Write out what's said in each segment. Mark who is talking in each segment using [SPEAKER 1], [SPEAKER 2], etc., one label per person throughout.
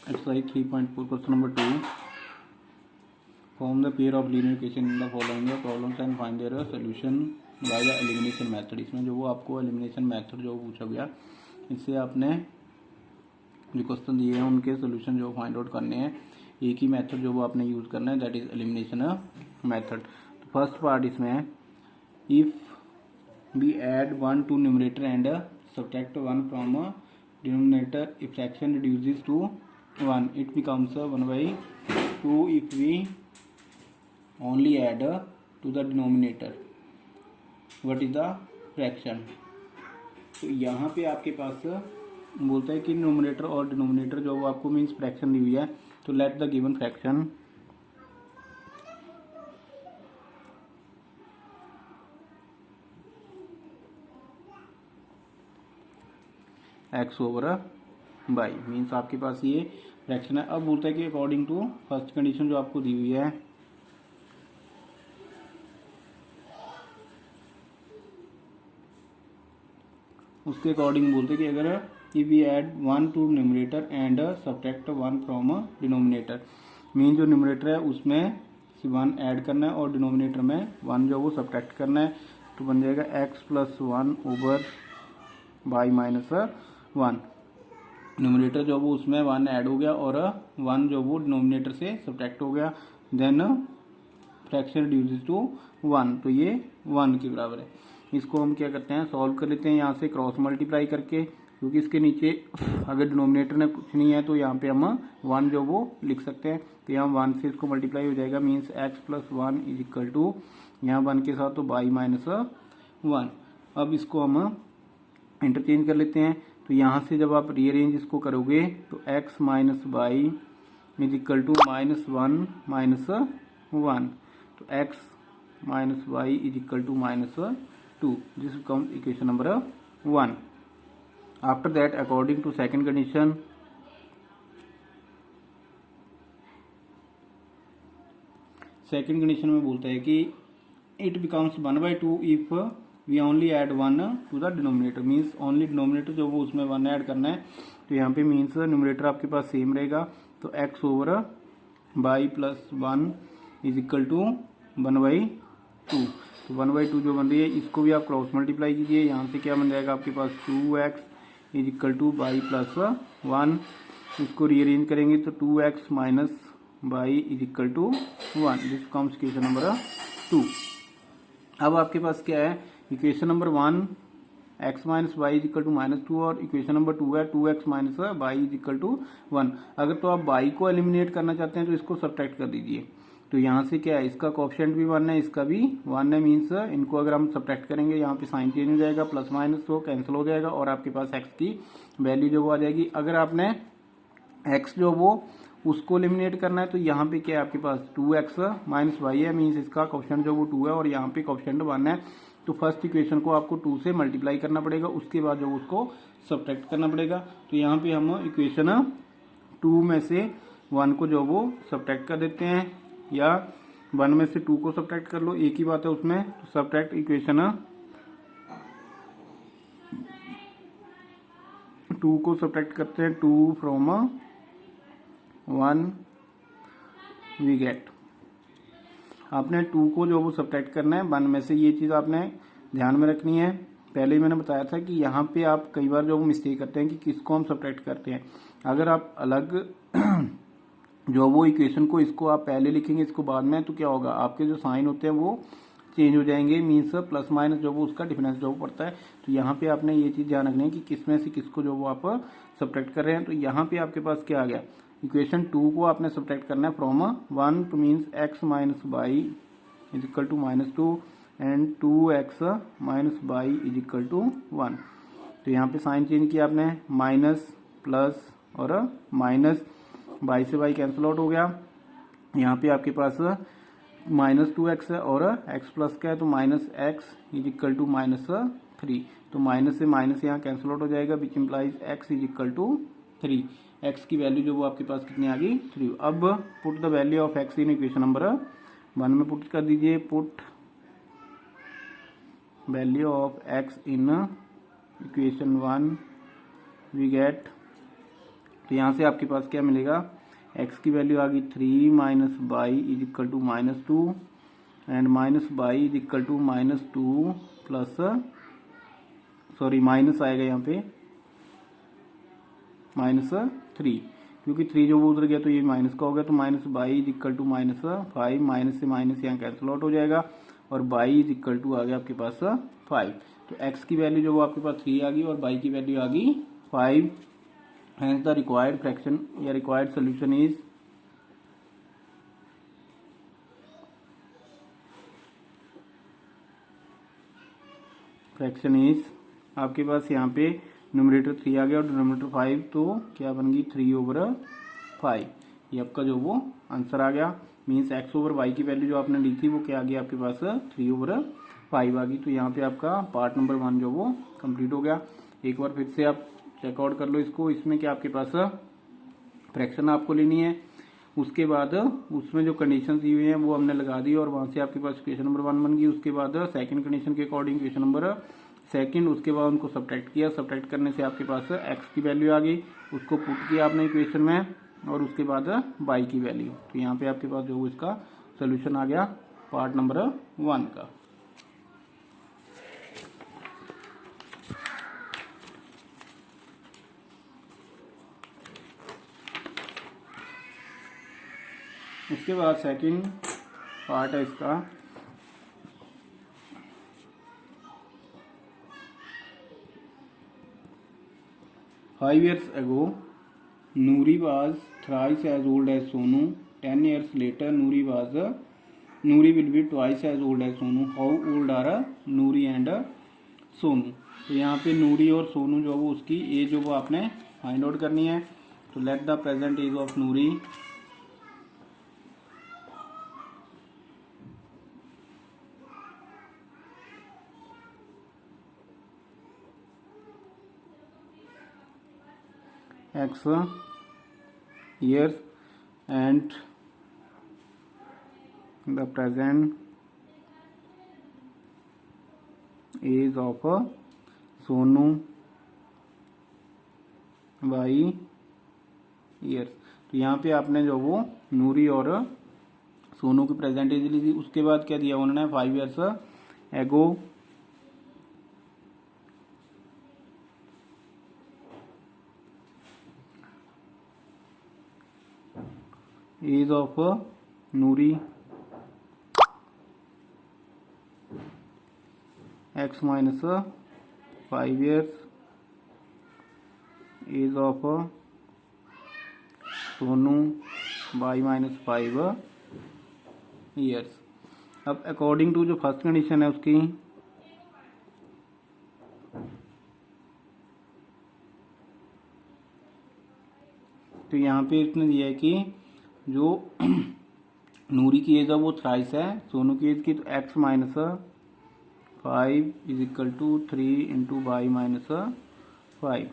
[SPEAKER 1] Exercise 3.4 question number 2. Form the pair of linear equation in the following problems and find their solution by the elimination method. इसमें जो वो आपको elimination method जो पूछा गया, इससे आपने जो क्वेश्चन दिए हैं उनके सोल्यूशन जो फाइंड आउट करने हैं. एक ही मेथड जो वो आपने यूज़ करना है, दैट इज एलिमिनेशन मेथड. तो फर्स्ट पार्ट इसमें है, if we add 1 to numerator and subtract 1 from denominator, if fraction reduces to 1 it becomes 1/2 if we only add to the denominator. what is the fraction? तो यहाँ पे आपके पास बोलता है कि न्यूमरेटर और डिनोमिनेटर जो वो आपको मीन्स फ्रैक्शन दी हुई है. तो let the given fraction x over by means आपके पास ये फ्रैक्शन है. अब बोलता है कि अकॉर्डिंग टू फर्स्ट कंडीशन जो आपको दी हुई है, उसके अकॉर्डिंग बोलते हैं कि अगर if we add 1 to numerator and subtract 1 from denominator, mean जो न्यूमरेटर है उसमें 1 ऐड करना है और डिनोमिनेटर में 1 जो वो सब्ट्रैक्ट करना है. तो बन जाएगा x plus 1 over by minus 1. Numerator जो वो उसमें 1 ऐड हो गया और 1 जो वो डिनोमिनेटर से सब्ट्रैक्ट हो गया. देन फ्रैक्शन रिड्यूसेस टू 1, तो ये 1 के बराबर है. इसको हम क्या करते हैं, सॉल्व कर लेते हैं यहाँ से क्रॉस मल्टीप्लाई करके, क्योंकि इसके नीचे अगर डिनोमिनेटर में कुछ नहीं है तो यहाँ पे हम 1 जो वो लिख सकते हैं. तो यहाँ 1 से इसको मल्टीप्लाई हो जाएगा, means x plus 1 is equal to यहाँ 1 के साथ तो बाई माइनस 1. अब इसको हम इंटरचेंज कर लेते हैं. तो यहाँ से जब आप रीअरेंज इसको करोगे तो x minus y is equal to -1 minus 1. तो x minus y is equal to -2. This becomes equation number 1. After that according to second condition, second condition में बोलता है कि it becomes 1/2 if we only add 1 to the denominator. Means only denominator जो वो उसमें 1 add करना है. तो यहाँ पे मीन्स न्यूमरेटर आपके पास सेम रहेगा. तो x over y plus 1 is equal to 1/2. तो 1/2 जो बन रही है इसको भी आप क्रॉस मल्टीप्लाई कीजिए. यहाँ से क्या बन जाएगा आपके पास 2x is equal to y plus 1. इसको रीअरेंज करेंगे तो 2x minus y is equal to 1. This comes equation number 2. अब आपके पास क्या है, equation number 1 x minus y is equal to -2 और इक्वेशन नंबर 2 है 2x minus y is equal to 1. अगर तो आप बाई को एलिमिनेट करना चाहते हैं तो इसको सब्ट्रैक्ट कर दीजिए. तो यहाँ से क्या है, इसका कोएफिशिएंट भी 1 है, इसका भी 1 है. मीन्स इनको अगर हम सब्ट्रैक्ट करेंगे यहाँ पे साइन चेंज हो जाएगा, प्लस माइनस तो कैंसिल हो जाएगा और आपके पास x की वैल्यू जो वो आ जाएगी. अगर आपने x जो वो उसको एलिमिनेट करना है तो यहाँ पे क्या है आपके पास 2x माइनस वाई है. मीन्स इसका कोएफिशिएंट जो वो 2 है और यहाँ पे कोएफिशिएंट 1 है. तो फर्स्ट इक्वेशन को आपको 2 से मल्टीप्लाई करना पड़ेगा, उसके बाद जो उसको सब्ट्रैक्ट करना पड़ेगा. तो यहाँ पे हम इक्वेशन 2 में से 1 को जो वो सब्ट्रैक्ट कर देते हैं, या 1 में से 2 को सब्ट्रैक्ट कर लो, एक ही बात है उसमें. तो सब्ट्रैक्ट इक्वेशन 2 को सब्ट्रैक्ट करते हैं, 2 फ्रॉम 1 वी गेट. आपने 2 को जो वो सब्ट्रैक्ट करना है 1 में से. ये चीज़ आपने ध्यान में रखनी है. पहले ही मैंने बताया था कि यहाँ पे आप कई बार जो वो मिस्टेक करते हैं कि किसको हम सब्ट्रैक्ट करते हैं. अगर आप अलग जो वो इक्वेशन को इसको आप पहले लिखेंगे इसको बाद में, तो क्या होगा, आपके जो साइन होते हैं वो चेंज हो जाएंगे. मीन्स प्लस माइनस जो वो उसका डिफरेंस जो वो पड़ता है. तो यहाँ पे आपने ये चीज़ ध्यान रखनी है कि किस में से किसको जो वो आप सब्ट्रैक्ट कर रहे हैं. तो यहाँ पे आपके पास क्या आ गया, इक्वेशन 2 को आपने सब्ट्रैक्ट करना है फ्रॉम 1. तो means x minus y is equal to -2 and 2x minus y is equal to 1. तो यहाँ पे साइन चेंज किया आपने, माइनस प्लस और माइनस, बाई से बाई कैंसिल आउट हो गया. यहाँ पे आपके पास -2x है और x प्लस का है तो -x इज इक्वल टू -3. तो माइनस से माइनस यहाँ कैंसिल आउट हो जाएगा, which implies x is equal to 3. x की वैल्यू जो वो आपके पास कितनी आ गई, 3. अब put the value of x in equation number 1 में पुट कर दीजिए. Put value of x in equation 1 we get तो यहाँ से आपके पास क्या मिलेगा, x की वैल्यू आ गई 3 minus y is equal to -2 and minus y is equal to -2 plus, sorry minus आएगा यहाँ पे -3, क्योंकि 3 जो वो उधर गया तो ये माइनस का हो गया, तो minus y is equal to -5, minus से माइनस यहाँ कैंसिल आउट हो जाएगा और बाई इज इक्वल टू आ गया आपके पास 5। तो x की वैल्यू जो वो आपके पास 3 आ गई और बाई की वैल्यू आ गई 5। Hence the required fraction या required solution is आपके पास यहाँ पे न्यूमरेटर 3 आ गया और डिनोमिनेटर 5, तो क्या बन गई 3/5। ये आपका जो वो आंसर आ गया। मीन्स x/y की वैल्यू जो आपने ली थी वो क्या आ गई आपके पास 3/5 आ गई। तो यहाँ पे आपका पार्ट नंबर 1 जो वो कंप्लीट हो गया। एक बार फिर से आप चेकआउट कर लो इसको। इसमें क्या आपके पास फ्रैक्शन आपको लेनी है, उसके बाद उसमें जो कंडीशन दी हुई है वो हमने लगा दी और वहां से आपके पास इक्वेशन नंबर 1 बन गई। उसके बाद सेकंड कंडीशन के अकॉर्डिंग इक्वेशन नंबर सेकंड, उसके बाद उनको सब्ट्रैक्ट किया, सब्ट्रैक्ट करने से आपके पास x की वैल्यू आ गई, उसको पुट किया आपने इक्वेशन में और उसके बाद y की वैल्यू। तो यहाँ पे आपके पास जो इसका सोल्यूशन आ गया पार्ट नंबर 1 का। उसके बाद सेकंड पार्ट है इसका, five years ago Noori was thrice as old as Sonu, 10 years later Noori will be twice as old as Sonu, how old are Noori and Sonu. तो यहाँ पे नूरी और सोनू जो वो उसकी एज जो वो आपने फाइंड आउट करनी है। तो let the present age of Noori x years and the present age of Sonu y years। तो यहाँ पे आपने जो वो नूरी और सोनू की प्रेजेंट एज ली थी। उसके बाद क्या दिया उन्होंने 5 years ago age of Noori x minus 5 years, age of Sonu y minus 5 years। अब अकॉर्डिंग टू जो फर्स्ट कंडीशन है उसकी, तो यहाँ पे इसने दिया है कि जो नूरी की एज है वो थ्राइस है, सोनू की एज की, तो x minus 5 is equal to 3 into y minus 5।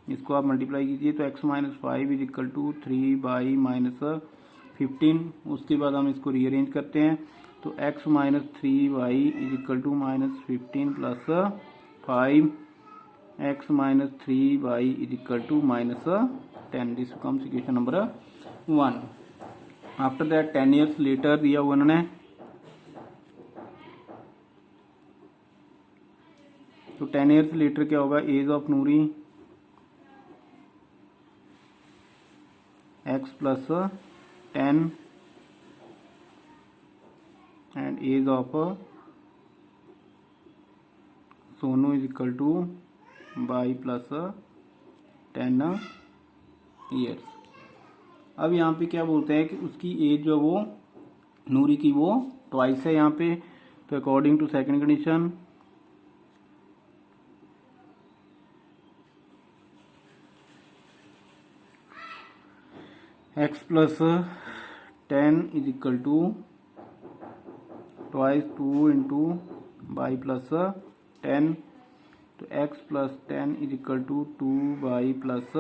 [SPEAKER 1] इसको आप मल्टीप्लाई कीजिए तो x minus 5 is equal to 3 y minus 15। उसके बाद हम इसको रीअरेंज करते हैं तो x minus 3 y is equal to -15 plus 5, x minus 3 y is equal to -10। This comes equation number 1। After that 10 years later दिया हुआ उन्होंने, तो 10 years लेटर क्या होगा, age of Noori x plus 10 and age of Sonu is equal to y plus 10 years। अब यहाँ पे क्या बोलते हैं कि उसकी एज जो वो नूरी की वो ट्वाइस है यहाँ पे। तो according to second condition, x plus 10 is equal to twice 2 into y plus 10। तो x plus 10 is equal to 2y plus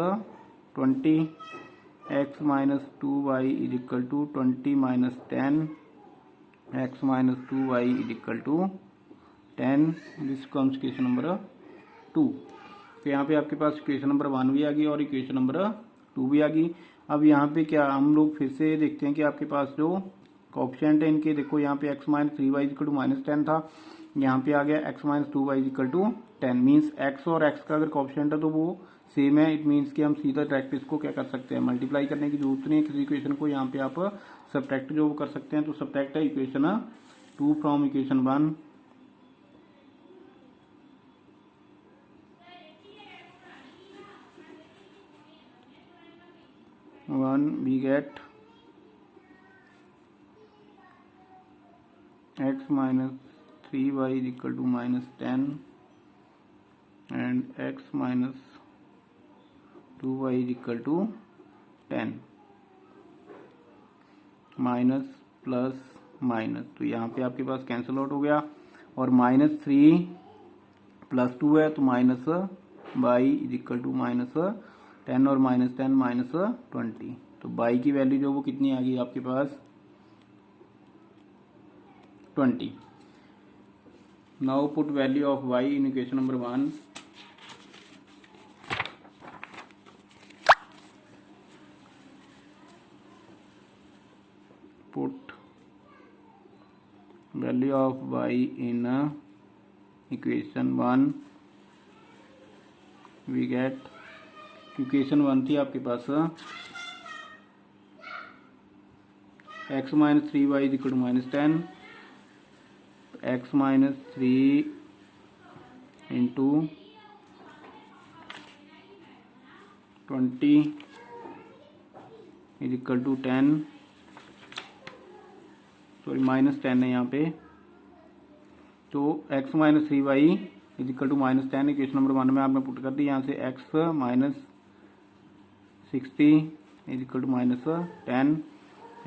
[SPEAKER 1] 20, x minus 2y is equal to 20 minus 10, x minus 2y is equal to 10। This comes equation number 2। तो यहाँ पे आपके पास equation number 1 भी आ गई और equation number 2 भी आ गई। अब यहाँ पे क्या हम लोग फिर से देखते हैं कि आपके पास जो कोएफिशिएंट है इनके, देखो यहाँ पे x minus 3y equal to minus 10 था, यहाँ पे आ गया x minus 2y equal to 10। Means x और x का अगर कोएफिशिएंट है तो वो सेम है। इट मीन्स कि हम सीधा डायरेक्ट इसको क्या कर सकते हैं, मल्टीप्लाई करने की जरूरत नहीं है किसी इक्वेशन को, यहाँ पे आप सब्ट्रैक्ट जो कर सकते हैं। तो सब्ट्रैक्ट है equation 2 from equation 1, we get x minus 3y is equal to minus 10 and x minus 2y is equal to 10, minus plus minus, तो यहाँ पे आपके पास कैंसिल आउट हो गया। और माइनस 3 प्लस 2 है तो minus y is equal to minus 10 और माइनस 10 माइनस 20। तो बाई की वैल्यू जो वो कितनी आ गई आपके पास 20। Now put value of y in equation number 1। Put value of y in equation 1, we get, equation 1 थी आपके पास x minus 3y is equal to minus 10, x minus 3 into 20 is equal to 10, sorry minus 10 है यहाँ पे। तो x minus 3y is equal to minus 10 equation number 1 में आपने put कर दी। यहाँ से x minus 60 is equal to minus 10,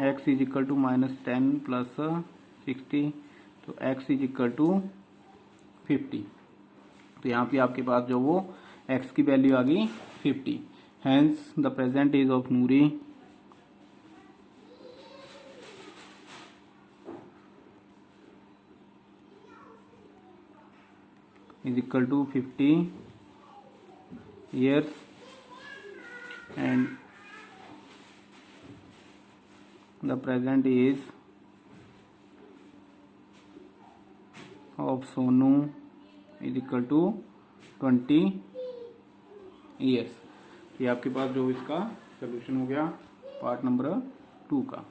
[SPEAKER 1] x is equal to minus 10 plus 60, तो x इज इक्वल टू 50। तो यहाँ पे आपके पास जो वो x की वैल्यू आ गई 50। Hence the present age of Noori is equal to 50 years and the present age of Sonu is equal to 20 years। ये आपके पास जो इसका सोल्यूशन हो गया पार्ट नंबर 2 का।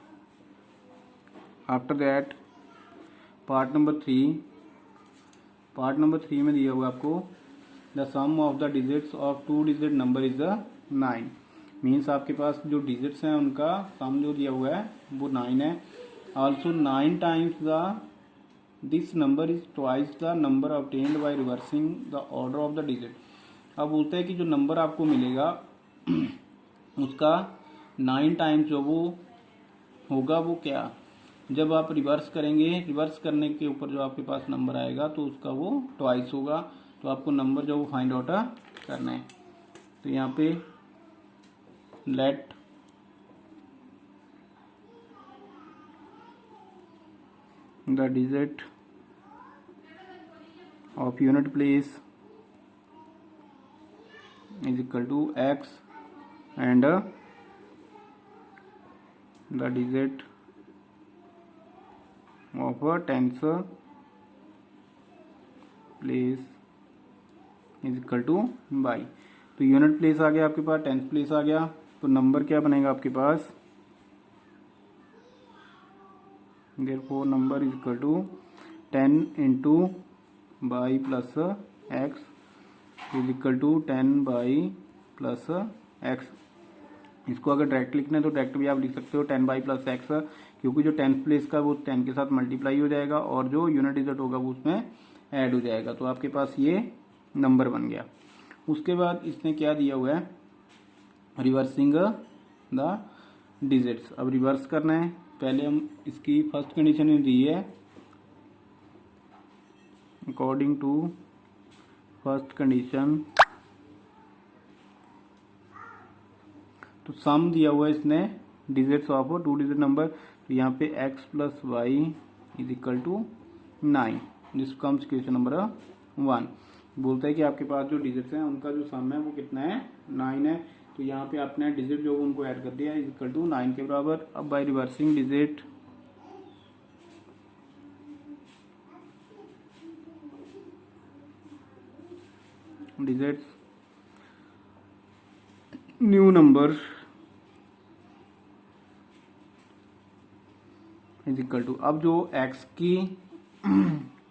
[SPEAKER 1] After that part number 3, part number 3 में दिया हुआ आपको the sum of the digits of 2 digit number is 9। Means आपके पास जो डिजिट्स हैं उनका सम जो दिया हुआ है वो 9 है। Also 9 times the this number is twice the number obtained by reversing the order of the digit. अब बोलते हैं कि जो नंबर आपको मिलेगा उसका 9 टाइम्स जो वो होगा वो क्या, जब आप रिवर्स करेंगे, रिवर्स करने के ऊपर जो आपके पास नंबर आएगा तो उसका वो ट्वाइस होगा। तो आपको नंबर जो वो फाइंड आउट करना है। तो यहाँ पे let the digit of unit place is equal to x and the digit of tens place is equal to y. तो यूनिट प्लेस आ गया आपके पास, टेंस प्लेस आ गया, तो नंबर क्या बनेगा आपके पास, therefore number is equal to 10 into by plus x is equal to 10 by plus x. इसको अगर डायरेक्ट लिखना है तो डायरेक्ट भी आप लिख सकते हो 10 बाई प्लस एक्स, क्योंकि जो 10 प्लेस का वो 10 के साथ मल्टीप्लाई हो जाएगा और जो यूनिट डिजिट होगा वो उसमें ऐड हो जाएगा। तो आपके पास ये नंबर बन गया। उसके बाद इसने क्या दिया हुआ है, रिवर्सिंग द डिजिट्स। अब रिवर्स करना है, पहले हम इसकी फर्स्ट कंडीशन दी है अकॉर्डिंग टू फर्स्ट कंडीशन। तो सम दिया हुआ है इसने डिजिट्स ऑफ 2 डिजिट नंबर, तो यहाँ पे x plus y is equal to 9, this comes question number 1। बोलता है कि आपके पास जो डिजिट्स हैं उनका जो सम है वो कितना है 9 है। तो यहाँ पे आपने डिजिट जो उनको ऐड कर दिया इज इक्वल टू 9 के बराबर। अब by reversing digit digits new number is equal to, अब जो x की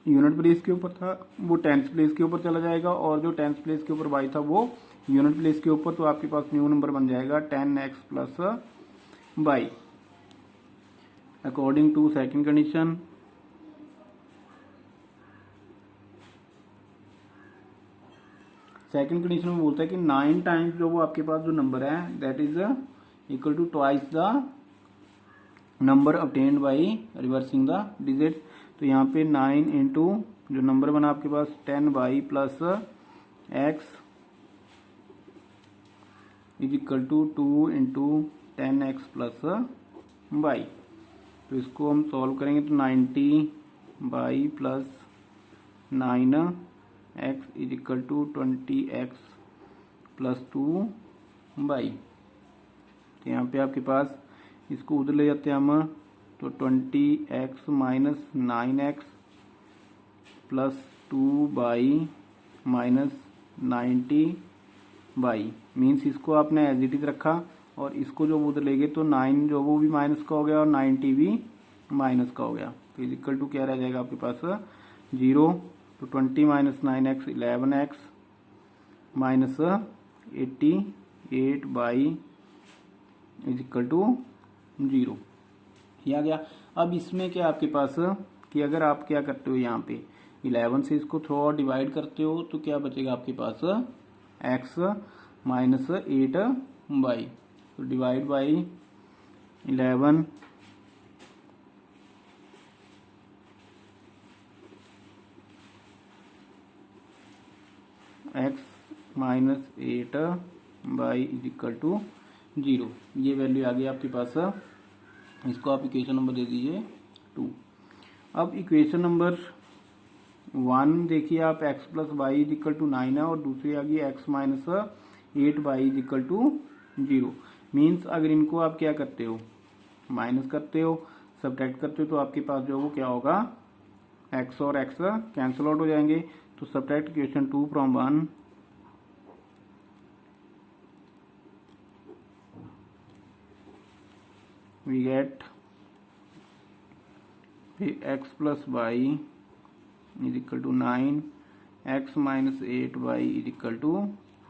[SPEAKER 1] यूनिट प्लेस के ऊपर था वो टेंथ प्लेस के ऊपर चला जाएगा, और जो टेंथ प्लेस के ऊपर y था वो यूनिट प्लेस के ऊपर। तो आपके पास न्यू नंबर बन जाएगा 10x plus y according to second condition. Second condition में बोलता है कि 9 टाइम्स जो वो आपके पास जो नंबर है that is equal to twice the number obtained by reversing the digit. तो यहाँ पे 9 इंटू जो नंबर बना आपके पास 10y plus x is equal to 2 into 10x plus y। तो इसको हम सॉल्व करेंगे तो 90y plus 9x is equal to 20x plus 2y। तो यहाँ पे आपके पास इसको उधर ले जाते हैं हम, तो 20x minus 9x plus 2y minus 90y means इसको आपने एज इट इज रखा, और इसको जो उधर ले गए तो 9 जो वो भी माइनस का हो गया और 90 भी माइनस का हो गया। तो इज इक्वल टू क्या रह जाएगा आपके पास 0। तो 20 minus 9x 11x minus 88y is equal to 0। ये आ गया। अब इसमें क्या आपके पास कि अगर आप क्या करते हो यहाँ पे 11 से इसको थ्रो और डिवाइड करते हो तो क्या बचेगा आपके पास x माइनस 8y। तो divide by 11 x minus 8y is equal to 0। ये वैल्यू आ गई आपके पास। इसको आप इक्वेशन नंबर दे दीजिए 2। अब इक्वेशन नंबर 1 देखिए आप x plus y is equal to 9 है, और दूसरी आ गई x minus 8y is equal to 0। Means अगर इनको आप क्या करते हो माइनस करते हो सब्ट्रैक्ट करते हो तो आपके पास जो वो क्या होगा x और x कैंसिल आउट हो जाएंगे। तो subtract equation 2 from 1 we get x plus y is equal to 9, x minus 8y is equal to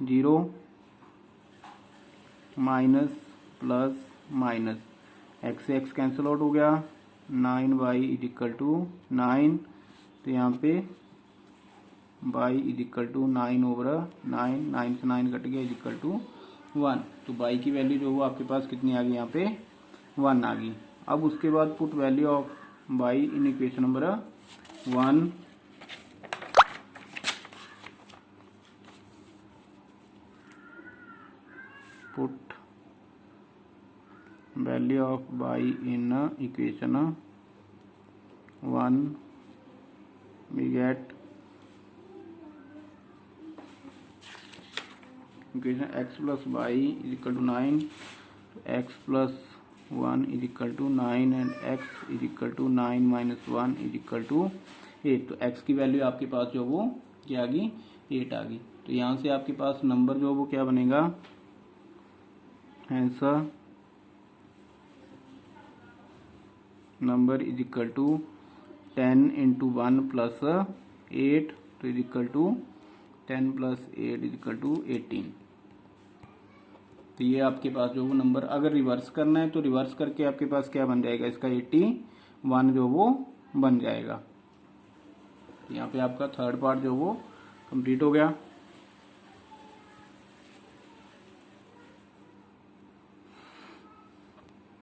[SPEAKER 1] 0, minus plus minus x से x कैंसिल आउट हो गया, 9y इज इक्वल टू 9। तो यहाँ पे y is equal to 9 over 9, 9 से 9 cut गया is equal to 1। तो y की वैल्यू जो वो आपके पास कितनी आ गई यहाँ पे 1 आ गई। अब उसके बाद put value of y in equation number 1। Put value of y in equation 1 we get equation x plus y is equal to 9, x plus 1 is equal to 9 and x is equal to 9 minus 1 is equal to 8। तो x की value आपके पास जो वो क्या आ गई 8 आ गई। तो यहाँ से आपके पास नंबर जो वो क्या बनेगा answer number is equal to 10 into 1 plus 8 तो is equal to 10 plus 8 is equal to 18। तो ये आपके पास जो वो नंबर अगर रिवर्स करना है तो रिवर्स करके आपके पास क्या बन जाएगा इसका 81 जो वो बन जाएगा। यहाँ पे आपका थर्ड पार्ट जो वो कंप्लीट हो गया।